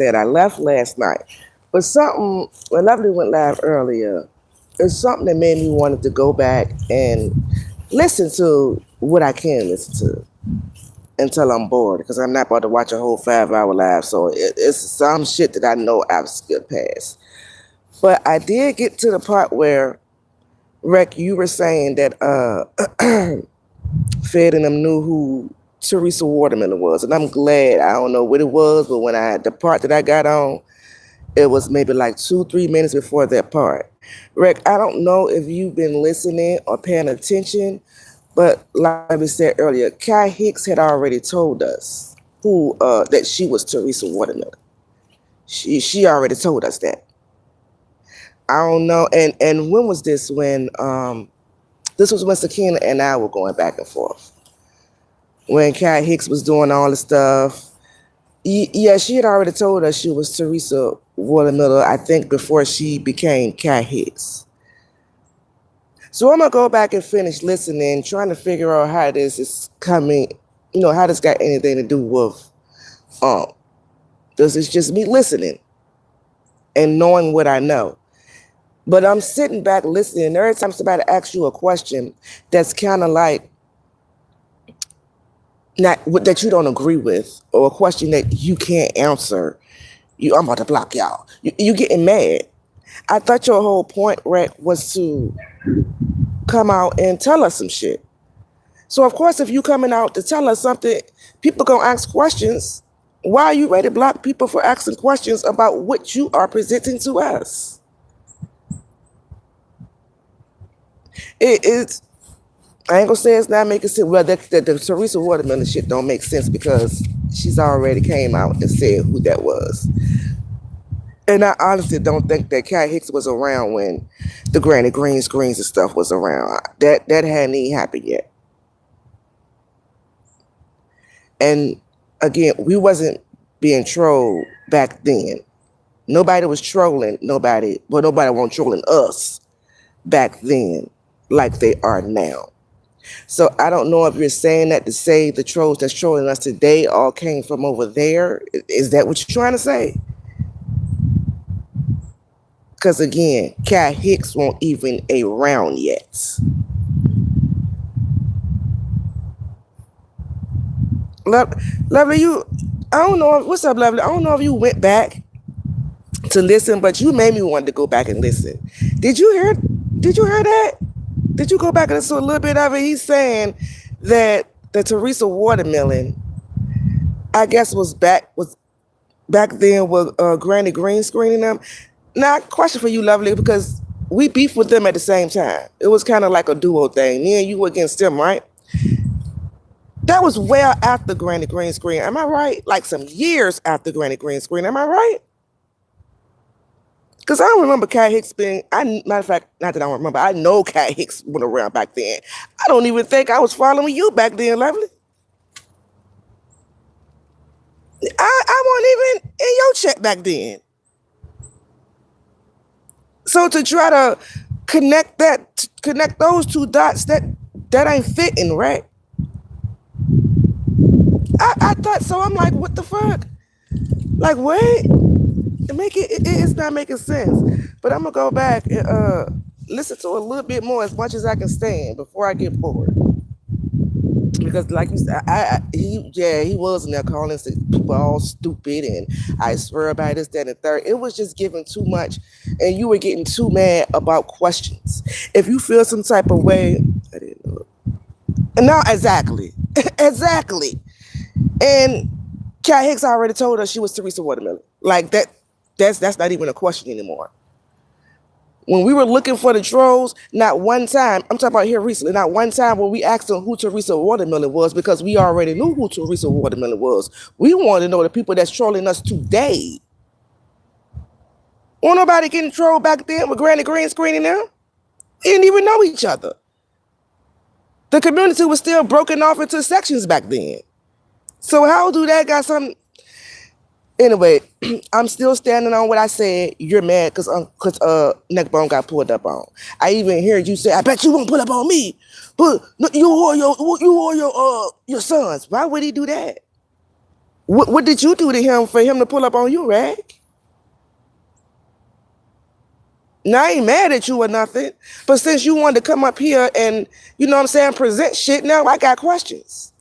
said, I left last night. But something, when Lovely went live earlier, it's something that made me wanted to go back and listen to what I can listen to until I'm bored because I'm not about to watch a whole 5 hour live. So it's some shit that I know I've skipped past. But I did get to the part where, Rec, you were saying that Fed and them knew who Teresa Watermelon was. And I'm glad. I don't know what it was, but the part that I got on, it was maybe like 2, 3 minutes before that part. Rick, I don't know if you've been listening or paying attention, but like we said earlier, Kai Hicks had already told us who that she was Teresa Watermelon. She already told us that. I don't know. And when was this? When this was when Sakina and I were going back and forth. When Kai Hicks was doing all the stuff. Yeah, she had already told us she was Teresa Watermiller, I think, before she became Kai Hicks. So I'm going to go back and finish listening, trying to figure out how this is coming, how this got anything to do with, this is just me listening and knowing what I know. But I'm sitting back listening, and every time somebody asks you a question that's kind of like, not that you don't agree with, or a question that you can't answer, I'm about to block y'all. You getting mad. I thought your whole point, Rec, was to come out and tell us some shit. So of course, if you coming out to tell us something, people gonna ask questions. Why are you ready to block people for asking questions about what you are presenting to us? It's I ain't gonna say it's not making sense. Well, the Teresa Watermelon shit don't make sense because she's already came out and said who that was. And I honestly don't think that Kai Hicks was around when the Granny Green screens and stuff was around. That hadn't even happened yet. And again, we wasn't being trolled back then. Nobody was trolling nobody, but nobody wasn't trolling us back then like they are now. So I don't know if you're saying that to say the trolls that's trolling us today all came from over there. Is that what you're trying to say? Because again, Kai Hicks won't even around yet. Lovely, I don't know. What's up, Lovely? I don't know if you went back to listen, but you made me want to go back and listen. Did you hear that? Did you go back and listen to a little bit of it? He's saying that the Teresa Watermelon, I guess, was back then with Granny Green screening them. Now, question for you, Lovely, because we beefed with them at the same time. It was kind of like a duo thing. Me and you were against them, right? That was well after Granny Green screen. Am I right? Like some years after Granny Green screen. Am I right? Because I don't remember Kai Hicks being, matter of fact, not that I don't remember, I know Kai Hicks went around back then. I don't even think I was following you back then, Lovely. I wasn't even in your chat back then. So to try to connect those two dots, that ain't fitting, right? I thought so. I'm like, what the fuck? Like, what? It's not making sense. But I'm gonna go back and listen to a little bit more as much as I can stand before I get bored. Because like you said, he was in there calling people all stupid and I swear by this, that, and the third. It was just giving too much and you were getting too mad about questions. If you feel some type of way, I didn't know. No, exactly. Exactly. And Kat Hicks already told us she was Teresa Watermelon. Like that's not even a question anymore. When we were looking for the trolls, not one time, I'm talking about here recently, not one time when we asked them who Teresa Watermelon was because we already knew who Teresa Watermelon was. We wanted to know the people that's trolling us today. Wasn't nobody getting trolled back then with Granny Green screening them? They didn't even know each other. The community was still broken off into sections back then. So how do that got something? Anyway, I'm still standing on what I said. You're mad because Neckbone got pulled up on. I even heard you say, "I bet you won't pull up on me, but you or your sons." Why would he do that? What did you do to him for him to pull up on you, Rag? Now, I ain't mad at you or nothing, but since you wanted to come up here and, you know what I'm saying, present shit, now I got questions.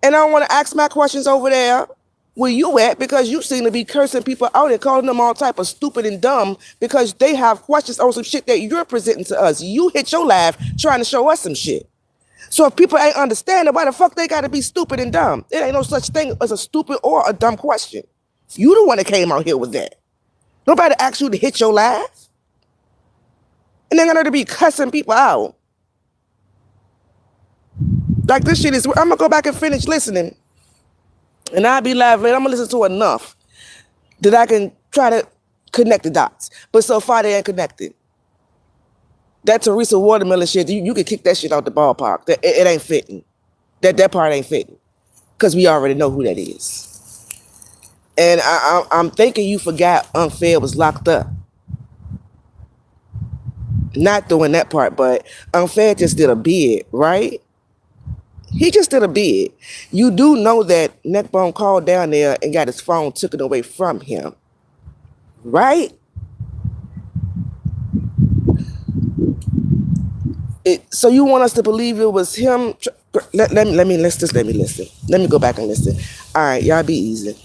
And I want to ask my questions over there where you at, because you seem to be cursing people out and calling them all type of stupid and dumb because they have questions on some shit that you're presenting to us. You hit your live trying to show us some shit. So if people ain't understanding, why the fuck they got to be stupid and dumb? It ain't no such thing as a stupid or a dumb question. You the one that came out here with that. Nobody asked you to hit your live. And they're going to be cussing people out. Like, this shit is, I'm going to go back and finish listening. And I'll be live later. I'm going to listen to enough that I can try to connect the dots. But so far, they ain't connected. That Teresa Watermelon shit, you can kick that shit out the ballpark. It ain't fitting. That part ain't fitting. Because we already know who that is. And I'm thinking you forgot Unfair was locked up. Not doing that part, but Unfair just did a bid, right? He just did a bid. You do know that Neckbone called down there and got his phone taken away from him, right? So you want us to believe it was him? Let me listen. Let me go back and listen. All right, y'all be easy.